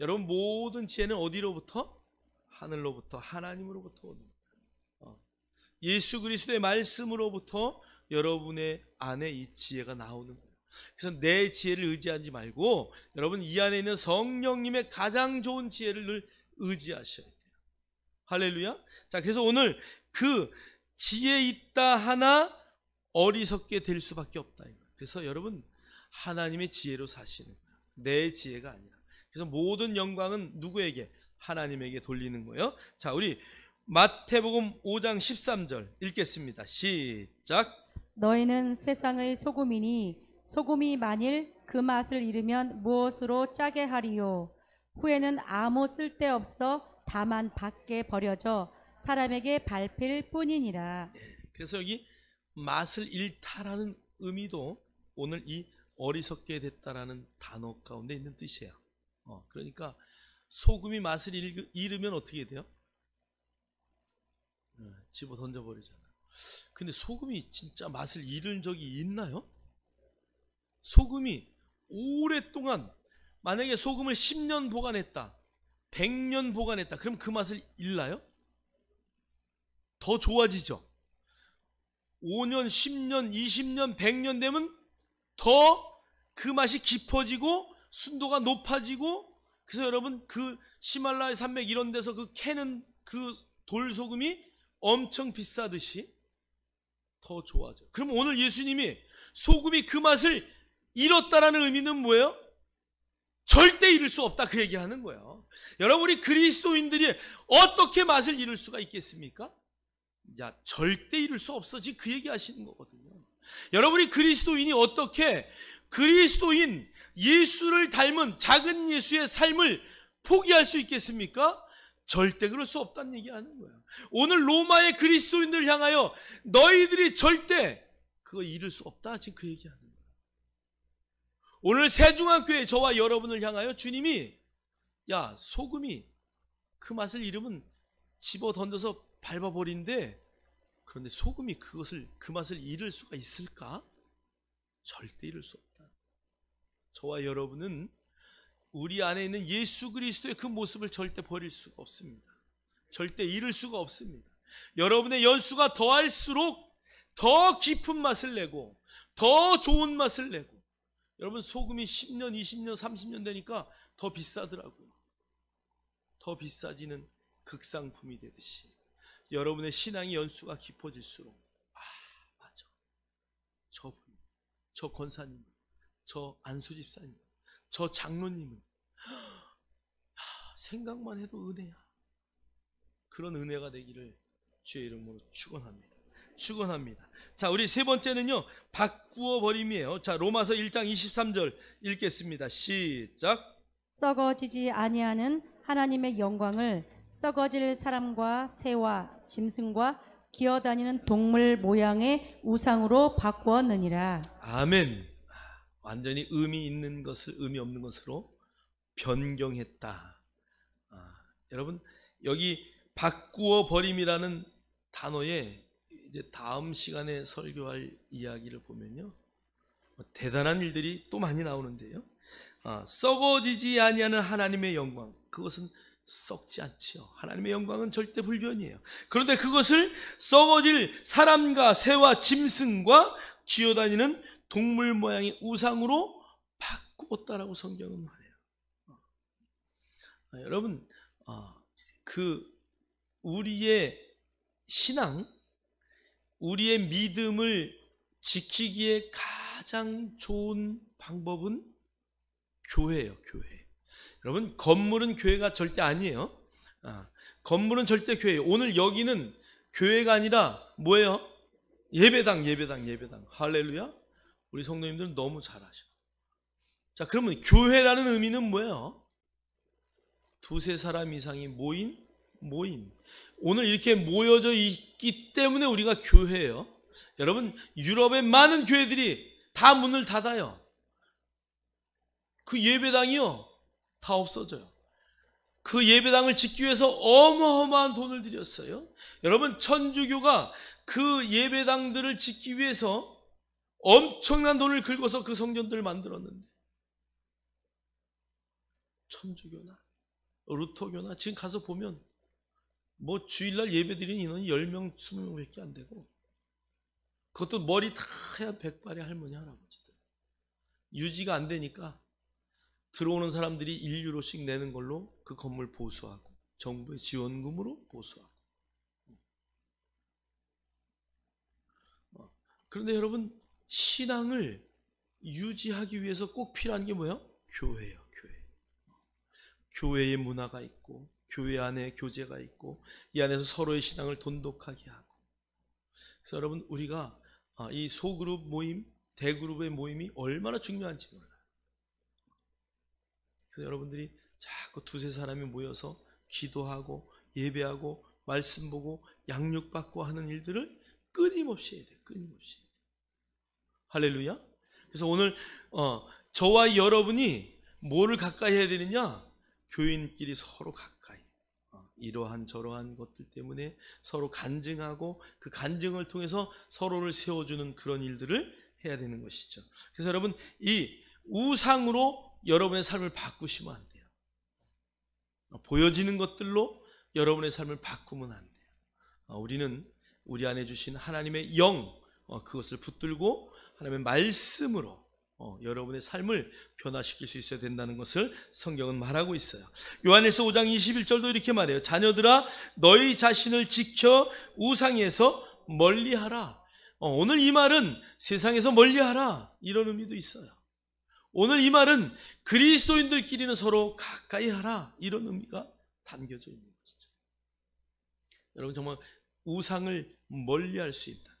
A: 여러분, 모든 지혜는 어디로부터? 하늘로부터, 하나님으로부터 오는 거예요. 예수 그리스도의 말씀으로부터 여러분의 안에 이 지혜가 나오는 거예요. 그래서 내 지혜를 의지하지 말고 여러분, 이 안에 있는 성령님의 가장 좋은 지혜를 늘 의지하셔야 돼요. 할렐루야. 자, 그래서 오늘 그 지혜 있다 하나 어리석게 될 수밖에 없다. 그래서 여러분, 하나님의 지혜로 사시는 거예요. 내 지혜가 아니라. 그래서 모든 영광은 누구에게? 하나님에게 돌리는 거예요. 자, 우리 마태복음 5장 13절 읽겠습니다. 시작.
B: 너희는 세상의 소금이니 소금이 만일 그 맛을 잃으면 무엇으로 짜게 하리요? 후에는 아무 쓸데없어 다만 밖에 버려져 사람에게 밟힐 뿐이니라.
A: 그래서 여기 맛을 잃다라는 의미도 오늘 이 어리석게 됐다라는 단어 가운데 있는 뜻이에요. 그러니까 소금이 맛을 잃으면 어떻게 돼요? 집어 던져버리잖아요. 근데 소금이 진짜 맛을 잃은 적이 있나요? 소금이 오랫동안, 만약에 소금을 10년 보관했다, 100년 보관했다, 그럼 그 맛을 잃나요? 더 좋아지죠. 5년, 10년, 20년, 100년 되면 더 그 맛이 깊어지고 순도가 높아지고, 그래서 여러분 그 히말라야 산맥 이런 데서 그 캐는 그 돌소금이 엄청 비싸듯이 더 좋아져. 그럼 오늘 예수님이 소금이 그 맛을 잃었다라는 의미는 뭐예요? 절대 잃을 수 없다, 그 얘기하는 거예요. 여러분, 우리 그리스도인들이 어떻게 맛을 잃을 수가 있겠습니까? 야, 절대 잃을 수 없어지, 그 얘기 하시는 거거든요. 여러분이 그리스도인이 어떻게 그리스도인 예수를 닮은 작은 예수의 삶을 포기할 수 있겠습니까? 절대 그럴 수 없다는 얘기하는 거예요. 오늘 로마의 그리스도인들을 향하여 너희들이 절대 그거 잃을 수 없다, 지금 그 얘기하는 거예요. 오늘 새중앙교회 저와 여러분을 향하여 주님이, 야, 소금이 그 맛을 잃으면 집어 던져서 밟아버린데, 그런데 소금이 그 맛을 잃을 수가 있을까? 절대 잃을 수 없다. 저와 여러분은 우리 안에 있는 예수 그리스도의 그 모습을 절대 버릴 수가 없습니다. 절대 잃을 수가 없습니다. 여러분의 연수가 더할수록 더 깊은 맛을 내고 더 좋은 맛을 내고, 여러분 소금이 10년, 20년, 30년 되니까 더 비싸더라고요. 더 비싸지는 극상품이 되듯이 여러분의 신앙의 연수가 깊어질수록, 맞아, 저분, 저 권사님, 저 안수 집사님, 저 장로님은 생각만 해도 은혜야. 그런 은혜가 되기를 주의 이름으로 축원합니다. 자, 우리 세 번째는요, 바꾸어 버림이에요. 자, 로마서 1장 23절 읽겠습니다. 시작.
B: 썩어지지 아니하는 하나님의 영광을 썩어질 사람과 새와 짐승과 기어다니는 동물 모양의 우상으로 바꾸었느니라.
A: 아멘. 완전히 의미 있는 것을 의미 없는 것으로 변경했다. 여러분, 여기 바꾸어 버림이라는 단어에 이제 다음 시간에 설교할 이야기를 보면요, 대단한 일들이 또 많이 나오는데요. 썩어지지 아니하는 하나님의 영광, 그것은 썩지 않지요. 하나님의 영광은 절대 불변이에요. 그런데 그것을 썩어질 사람과 새와 짐승과 기어다니는 동물 모양의 우상으로 바꾸었다라고 성경은 말해요. 여러분, 우리의 신앙, 우리의 믿음을 지키기에 가장 좋은 방법은 교회예요. 교회. 여러분, 건물은 교회가 절대 아니에요. 건물은 절대 교회예요. 오늘 여기는 교회가 아니라 뭐예요? 예배당. 할렐루야. 우리 성도님들은 너무 잘하셔. 자, 그러면 교회라는 의미는 뭐예요? 두세 사람 이상이 모임. 오늘 이렇게 모여져 있기 때문에 우리가 교회예요. 여러분, 유럽의 많은 교회들이 다 문을 닫아요. 그 예배당이요, 다 없어져요. 그 예배당을 짓기 위해서 어마어마한 돈을 들였어요. 여러분, 천주교가 그 예배당들을 짓기 위해서 엄청난 돈을 긁어서 그 성전들을 만들었는데, 천주교나 루터교나 지금 가서 보면 뭐 주일날 예배드리는 인원이 10명, 20명밖에 안 되고, 그것도 머리 다 하얀 백발의 할머니, 할아버지들. 유지가 안 되니까 들어오는 사람들이 1유로씩 내는 걸로 그 건물 보수하고, 정부의 지원금으로 보수하고. 그런데 여러분, 신앙을 유지하기 위해서 꼭 필요한 게 뭐예요? 교회예요. 교회의 문화가 있고, 교회 안에 교제가 있고, 이 안에서 서로의 신앙을 돈독하게 하고. 그래서 여러분, 우리가 이 소그룹 모임, 대그룹의 모임이 얼마나 중요한지 몰라요. 그래서 여러분들이 자꾸 두세 사람이 모여서 기도하고 예배하고 말씀 보고 양육받고 하는 일들을 끊임없이 해야 돼요. 끊임없이. 할렐루야. 그래서 오늘 저와 여러분이 뭐를 가까이 해야 되느냐? 교인끼리 서로 가까이, 이러한 저러한 것들 때문에 서로 간증하고 그 간증을 통해서 서로를 세워주는 그런 일들을 해야 되는 것이죠. 그래서 여러분, 이 우상으로 여러분의 삶을 바꾸시면 안 돼요. 보여지는 것들로 여러분의 삶을 바꾸면 안 돼요. 우리는 우리 안에 주신 하나님의 영, 그것을 붙들고 하나님의 말씀으로 여러분의 삶을 변화시킬 수 있어야 된다는 것을 성경은 말하고 있어요. 요한일서 5장 21절도 이렇게 말해요. 자녀들아, 너희 자신을 지켜 우상에서 멀리하라. 오늘 이 말은 세상에서 멀리하라, 이런 의미도 있어요. 오늘 이 말은 그리스도인들끼리는 서로 가까이 하라, 이런 의미가 담겨져 있는 것이죠. 여러분, 정말 우상을 멀리할 수 있다.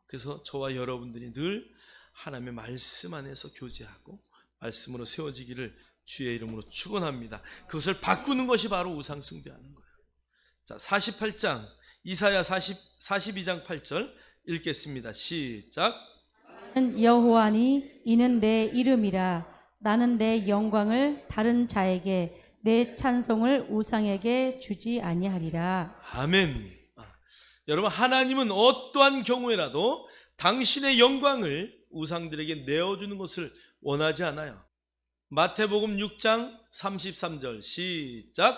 A: 그래서 저와 여러분들이 늘 하나님의 말씀 안에서 교제하고 말씀으로 세워지기를 주의 이름으로 축원합니다. 그것을 바꾸는 것이 바로 우상 숭배하는 거예요. 자, 48장, 이사야 42장 8절 읽겠습니다. 시작.
B: 여호와니 이는 내 이름이라. 나는 내 영광을 다른 자에게, 내 찬송을 우상에게 주지 아니하리라.
A: 아멘. 여러분, 하나님은 어떠한 경우에라도 당신의 영광을 우상들에게 내어주는 것을 원하지 않아요. 마태복음 6장 33절 시작.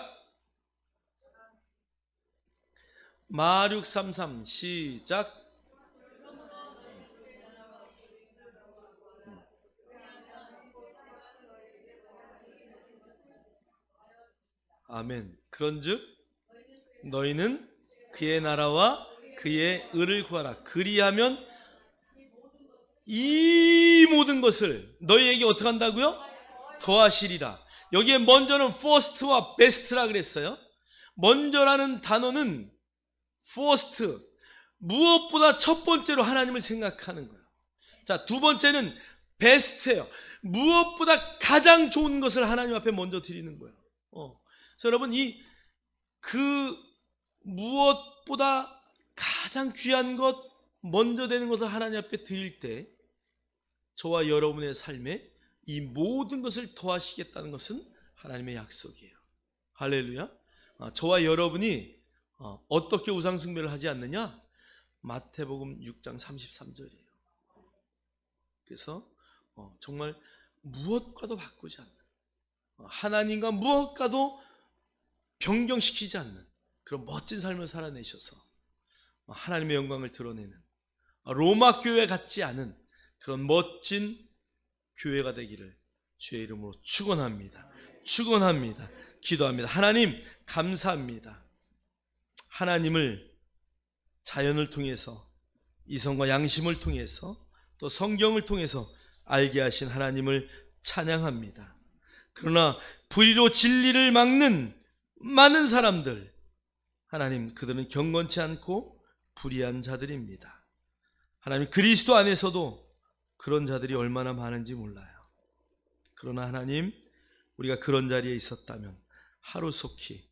A: 마륙 33 시작. 아멘. 그런즉 너희는 그의 나라와 그의 의를 구하라. 그리하면 이 모든 것을 너희에게 어떻게 한다고요? 더하시리라. 여기에 먼저는 first와 best라 그랬어요. 먼저라는 단어는 first, 무엇보다 첫 번째로 하나님을 생각하는 거예요. 자, 두 번째는 best예요. 무엇보다 가장 좋은 것을 하나님 앞에 먼저 드리는 거예요. 그래서 여러분, 무엇보다 가장 귀한 것, 먼저 되는 것을 하나님 앞에 드릴 때 저와 여러분의 삶에 이 모든 것을 더하시겠다는 것은 하나님의 약속이에요. 할렐루야. 저와 여러분이 어떻게 우상 숭배를 하지 않느냐? 마태복음 6장 33절이에요. 그래서 정말 무엇과도 바꾸지 않는, 하나님과 무엇과도 변경시키지 않는 그런 멋진 삶을 살아내셔서 하나님의 영광을 드러내는 로마 교회 같지 않은 그런 멋진 교회가 되기를 주의 이름으로 축원합니다. 축원합니다. 기도합니다. 하나님, 감사합니다. 하나님을 자연을 통해서, 이성과 양심을 통해서, 또 성경을 통해서 알게 하신 하나님을 찬양합니다. 그러나 불의로 진리를 막는 많은 사람들, 하나님, 그들은 경건치 않고 불의한 자들입니다. 하나님, 그리스도 안에서도 그런 자들이 얼마나 많은지 몰라요. 그러나 하나님, 우리가 그런 자리에 있었다면 하루속히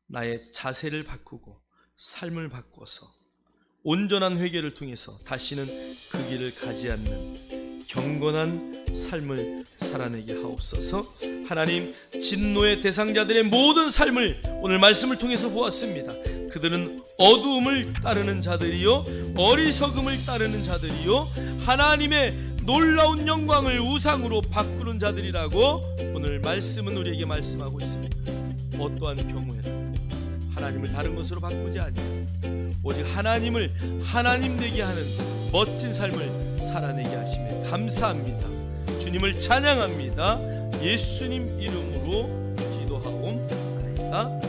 A: 나의 자세를 바꾸고 삶을 바꿔서 온전한 회개를 통해서 다시는 그 길을 가지 않는 경건한 삶을 살아내게 하옵소서. 하나님, 진노의 대상자들의 모든 삶을 오늘 말씀을 통해서 보았습니다. 그들은 어두움을 따르는 자들이요, 어리석음을 따르는 자들이요, 하나님의 놀라운 영광을 우상으로 바꾸는 자들이라고 오늘 말씀은 우리에게 말씀하고 있습니다. 어떠한 경우에는 하나님을 다른 것으로 바꾸지 아니하고 오직 하나님을 하나님 되게 하는 멋진 삶을 살아내게 하시며 감사합니다. 주님을 찬양합니다. 예수님 이름으로 기도하옵나이다.